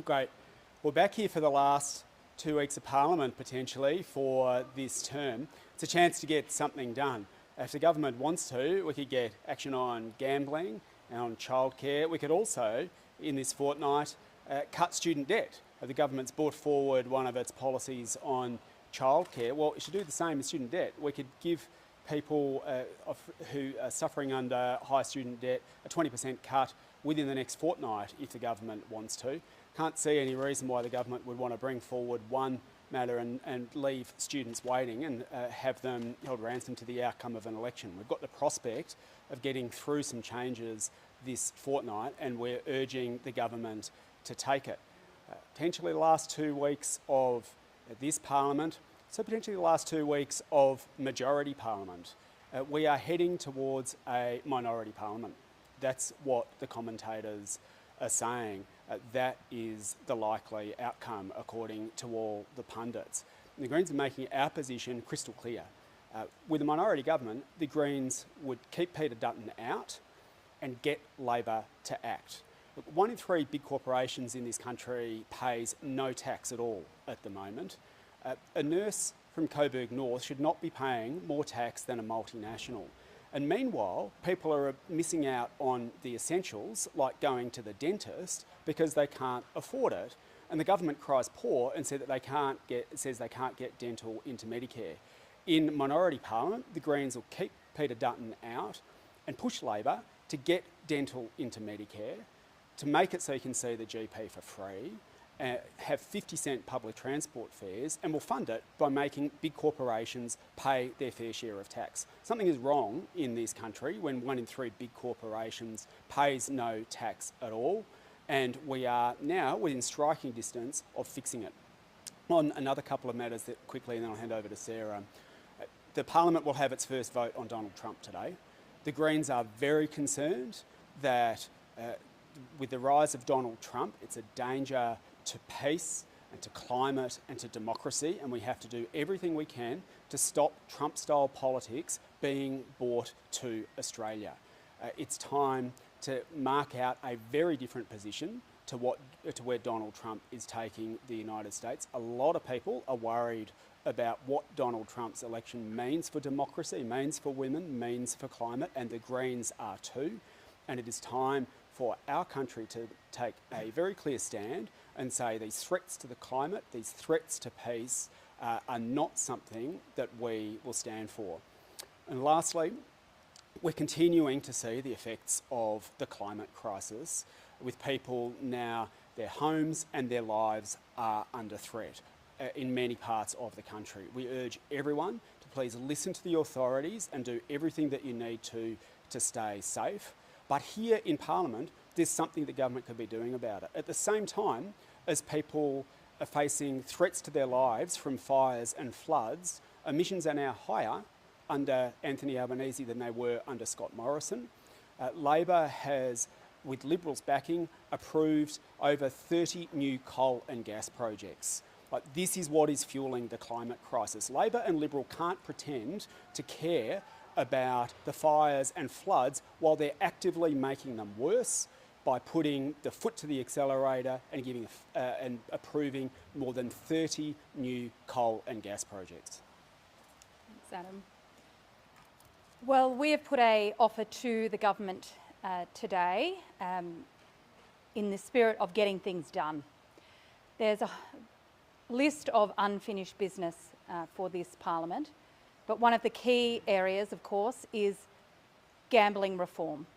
Great. We're back here for the last 2 weeks of Parliament, potentially, for this term. It's a chance to get something done. If the government wants to, we could get action on gambling and on childcare. We could also, in this fortnight, cut student debt. The government's brought forward one of its policies on childcare. Well, it should do the same as student debt. We could give people who are suffering under high student debt a 20% cut within the next fortnight if the government wants to. Can't see any reason why the government would want to bring forward one matter and leave students waiting and have them held ransom to the outcome of an election. We've got the prospect of getting through some changes this fortnight, and we're urging the government to take it. Potentially the last 2 weeks of this Parliament, so potentially the last 2 weeks of majority Parliament. We are heading towards a minority Parliament. That's what the commentators are saying. That is the likely outcome, according to all the pundits. And the Greens are making our position crystal clear. With a minority government, the Greens would keep Peter Dutton out and get Labor to act. Look, 1 in 3 big corporations in this country pays no tax at all at the moment. A nurse from Coburg North should not be paying more tax than a multinational. And meanwhile, people are missing out on the essentials, like going to the dentist, because they can't afford it. And the government cries poor and says they can't get dental into Medicare. In minority Parliament, the Greens will keep Peter Dutton out and push Labor to get dental into Medicare, to make it so you can see the GP for free, have 50-cent public transport fares, and will fund it by making big corporations pay their fair share of tax. Something is wrong in this country when 1 in 3 big corporations pays no tax at all, and we are now within striking distance of fixing it. On another couple of matters that quickly, and then I'll hand over to Sarah. The Parliament will have its first vote on Donald Trump today. The Greens are very concerned that with the rise of Donald Trump, it's a danger to peace and to climate and to democracy, and we have to do everything we can to stop Trump-style politics being brought to Australia. It's time to mark out a very different position to where Donald Trump is taking the United States. A lot of people are worried about what Donald Trump's election means for democracy, means for women, means for climate, and the Greens are too. And it is time for our country to take a very clear stand and say these threats to the climate, these threats to peace are not something that we will stand for. And lastly, we're continuing to see the effects of the climate crisis with people now, their homes and their lives are under threat in many parts of the country. We urge everyone to please listen to the authorities and do everything that you need to stay safe. But here in Parliament, there's something the government could be doing about it. At the same time as people are facing threats to their lives from fires and floods, emissions are now higher under Anthony Albanese than they were under Scott Morrison. Labor has, with Liberals backing, approved over 30 new coal and gas projects. This is what is fueling the climate crisis. Labor and Liberal can't pretend to care about the fires and floods while they're actively making them worse by putting the foot to the accelerator and giving and approving more than 30 new coal and gas projects. Thanks, Adam. Well, we have put an offer to the government today in the spirit of getting things done. There's a list of unfinished business for this Parliament, but one of the key areas, of course, is gambling reform.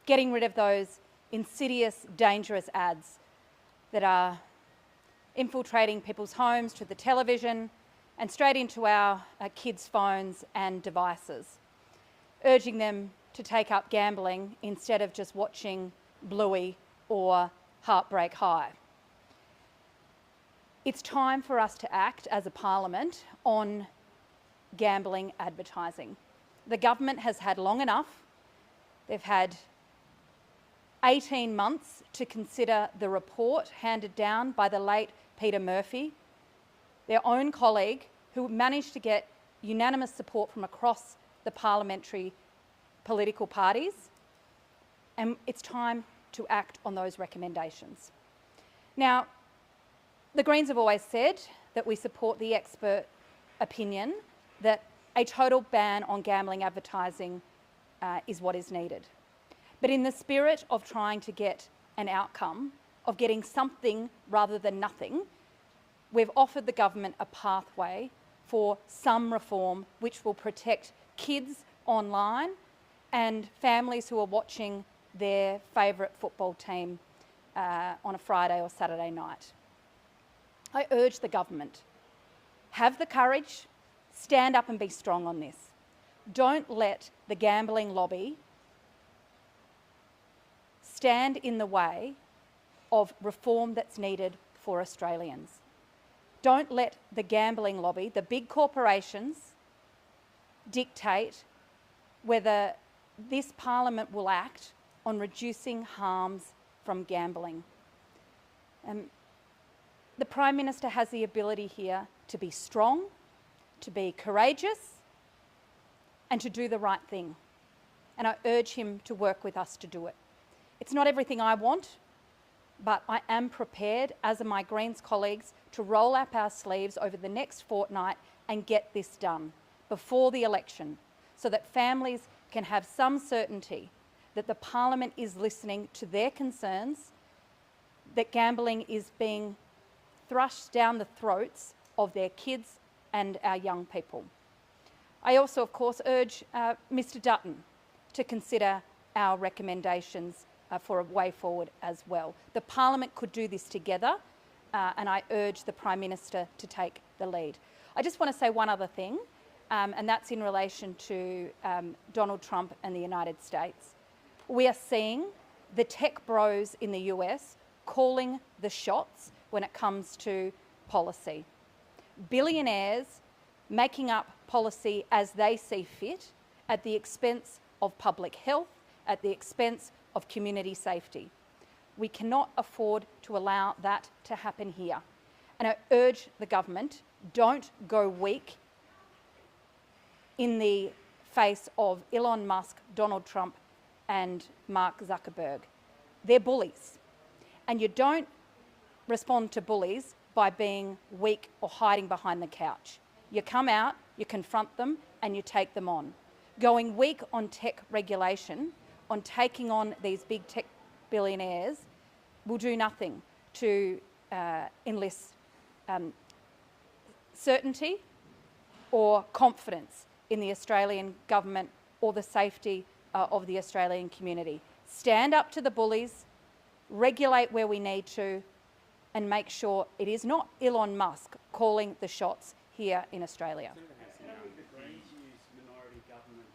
Getting rid of those insidious, dangerous ads that are infiltrating people's homes, to the television, and straight into our kids' phones and devices, urging them to take up gambling instead of just watching Bluey or Heartbreak High. It's time for us to act as a Parliament on gambling advertising. The government has had long enough. They've had 18 months to consider the report handed down by the late Peter Murphy, their own colleague, who managed to get unanimous support from across the parliamentary political parties. And it's time to act on those recommendations. Now, the Greens have always said that we support the expert opinion that a total ban on gambling advertising is what is needed. But in the spirit of trying to get an outcome, of getting something rather than nothing, we've offered the government a pathway for some reform which will protect kids online and families who are watching their favourite football team on a Friday or Saturday night. I urge the government, have the courage, stand up and be strong on this. Don't let the gambling lobby stand in the way of reform that's needed for Australians. Don't let the gambling lobby, the big corporations, dictate whether this parliament will act on reducing harms from gambling. The Prime Minister has the ability here to be strong, to be courageous, and to do the right thing. And I urge him to work with us to do it. It's not everything I want, but I am prepared, as are my Greens colleagues, to roll up our sleeves over the next fortnight and get this done before the election, so that families can have some certainty that the Parliament is listening to their concerns, that gambling is being thrust down the throats of their kids and our young people. I also, of course, urge Mr Dutton to consider our recommendations for a way forward as well. The Parliament could do this together, and I urge the Prime Minister to take the lead. I just want to say one other thing, and that's in relation to Donald Trump and the United States. We are seeing the tech bros in the US calling the shots when it comes to policy. Billionaires making up policy as they see fit at the expense of public health, at the expense of community safety. We cannot afford to allow that to happen here. And I urge the government, don't go weak in the face of Elon Musk, Donald Trump and Mark Zuckerberg. They're bullies. And you don't respond to bullies by being weak or hiding behind the couch. You come out, you confront them, and you take them on. Going weak on tech regulation, on taking on these big tech billionaires, will do nothing to enlist certainty or confidence in the Australian government or the safety of the Australian community. Stand up to the bullies, regulate where we need to, and make sure it is not Elon Musk calling the shots here in Australia. How would the Greens use minority government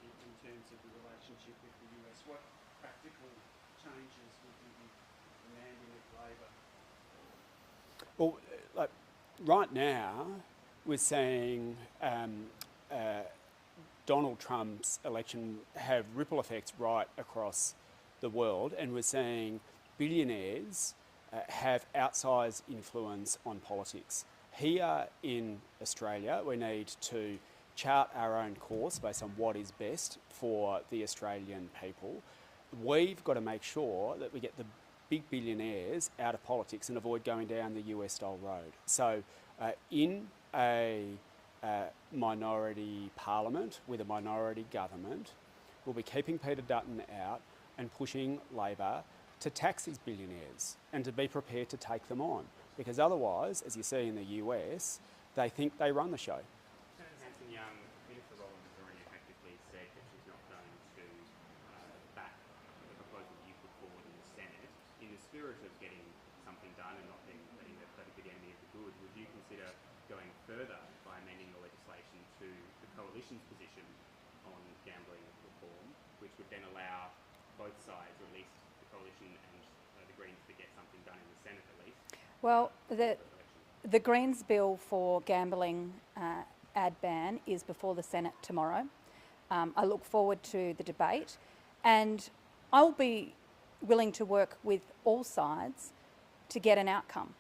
in terms of the relationship with the US? What practical changes would you be demanding of Labor? Well, like, right now, we're seeing Donald Trump's election have ripple effects right across the world, and we're seeing billionaires have outsized influence on politics. Here in Australia, we need to chart our own course based on what is best for the Australian people. We've got to make sure that we get the big billionaires out of politics and avoid going down the US-style road. So in a minority parliament with a minority government, we'll be keeping Peter Dutton out and pushing Labor to tax these billionaires and to be prepared to take them on. Because otherwise, as you see in the US, they think they run the show. HANSON-YOUNG, Minister Rowland has already effectively said that she's not going to back the proposal that you put forward in the Senate. In the spirit of getting something done and not being letting the good enemy of the good, would you consider going further by amending the legislation to the Coalition's position on gambling reform, which would then allow both sides, or at least the Coalition and the Greens, to get something done in the Senate at least? Well, the Greens bill for gambling ad ban is before the Senate tomorrow. I look forward to the debate, and I'll be willing to work with all sides to get an outcome.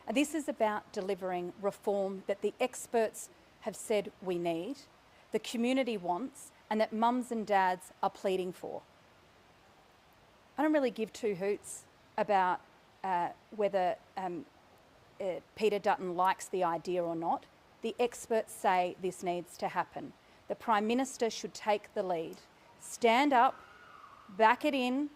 And this is about delivering reform that the experts have said we need, the community wants, and that mums and dads are pleading for. I don't really give two hoots about whether Peter Dutton likes the idea or not. The experts say this needs to happen. The Prime Minister should take the lead. Stand up, back it in,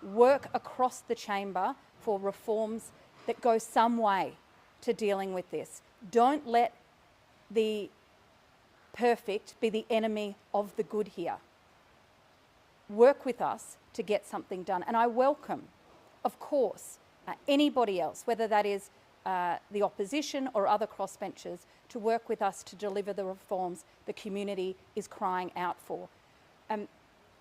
work across the chamber for reforms that go some way to dealing with this. Don't let the perfect be the enemy of the good here. Work with us to get something done. And I welcome, of course, anybody else, whether that is the opposition or other crossbenchers, to work with us to deliver the reforms the community is crying out for.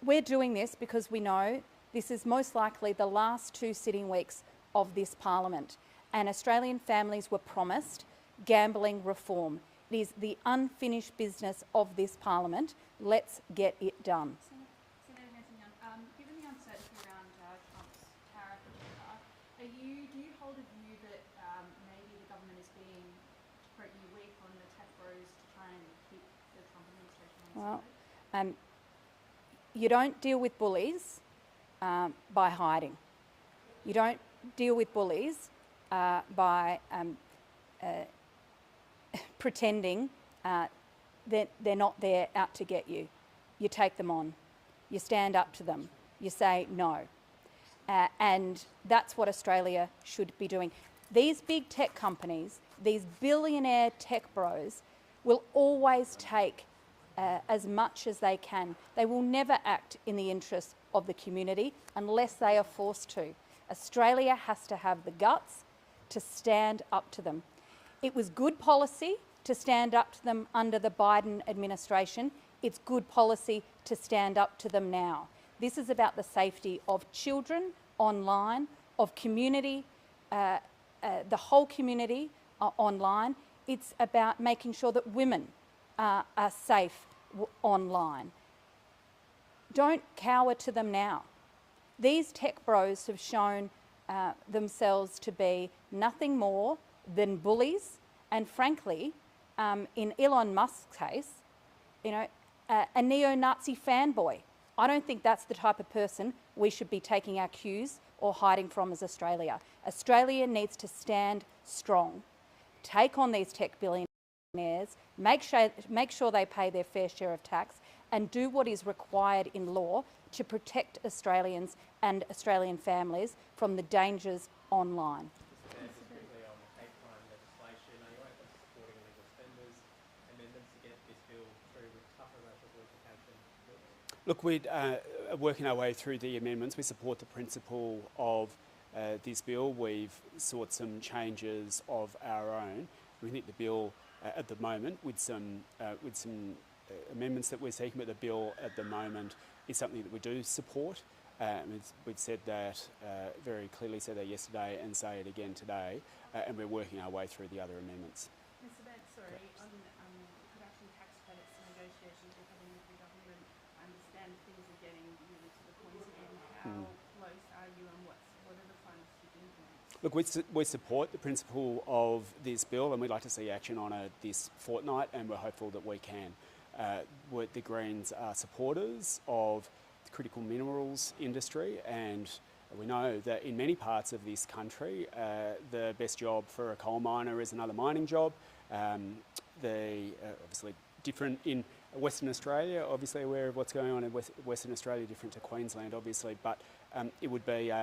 We're doing this because we know this is most likely the last 2 sitting weeks of this parliament, and Australian families were promised gambling reform. It is the unfinished business of this parliament. Let's get it done. Senator HANSON-YOUNG, given the uncertainty around Trump's tariff agenda, do you hold a view that maybe the government is being, to quote you, weak on the tech bros to try and keep the Trump administration on its side? You don't deal with bullies by hiding. You don't deal with bullies by pretending that they're not there out to get you. You take them on. You stand up to them. You say no. And that's what Australia should be doing. These big tech companies, these billionaire tech bros, will always take as much as they can. They will never act in the interests of the community unless they are forced to. Australia has to have the guts to stand up to them. It was good policy to stand up to them under the Biden administration. It's good policy to stand up to them now. This is about the safety of children online, of community, the whole community online. It's about making sure that women are safe online. Don't cower to them now. These tech bros have shown themselves to be nothing more than bullies, and frankly, in Elon Musk's case, a neo-Nazi fanboy. I don't think that's the type of person we should be taking our cues or hiding from as Australia. Australia needs to stand strong, take on these tech billionaires, make sure they pay their fair share of tax, and do what is required in law to protect Australians and Australian families from the dangers online. Specifically on hate crime legislation, are you open to supporting illegal spenders amendments to get this bill through with tougher racial vilification? Look, we're working our way through the amendments. We support the principle of this bill. We've sought some changes of our own. We think the bill at the moment, with some amendments that we're seeking, but the bill at the moment is something that we do support. We've said that very clearly, said that yesterday and say it again today, and we're working our way through the other amendments. Mr. BANDT, sorry, on production tax credits negotiations you're having with the government, I understand things are getting really to the pointy end. How close are you, and what are the funds to implement? Look, we support the principle of this bill, and we'd like to see action on it this fortnight, and we're hopeful that we can. The Greens are supporters of the critical minerals industry, and we know that in many parts of this country, the best job for a coal miner is another mining job. Obviously different in Western Australia, obviously aware of what's going on in Western Australia, different to Queensland, obviously, but it would be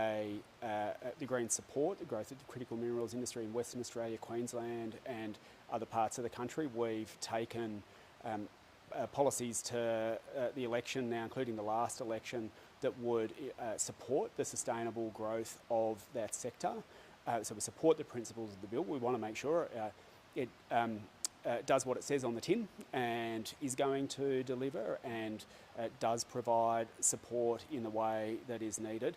the Greens support the growth of the critical minerals industry in Western Australia, Queensland and other parts of the country. We've taken policies to the election now, including the last election, that would support the sustainable growth of that sector. So we support the principles of the bill. We want to make sure it does what it says on the tin and is going to deliver, and does provide support in the way that is needed.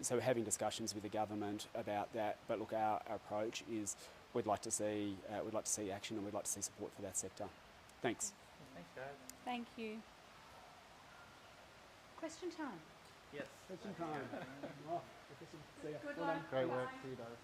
So we're having discussions with the government about that. But look, our approach is we'd like to see action, and we'd like to see support for that sector. Thanks. Thanks, guys. Thank you. Question time. Yes. Question time. Good luck. Great work for you guys.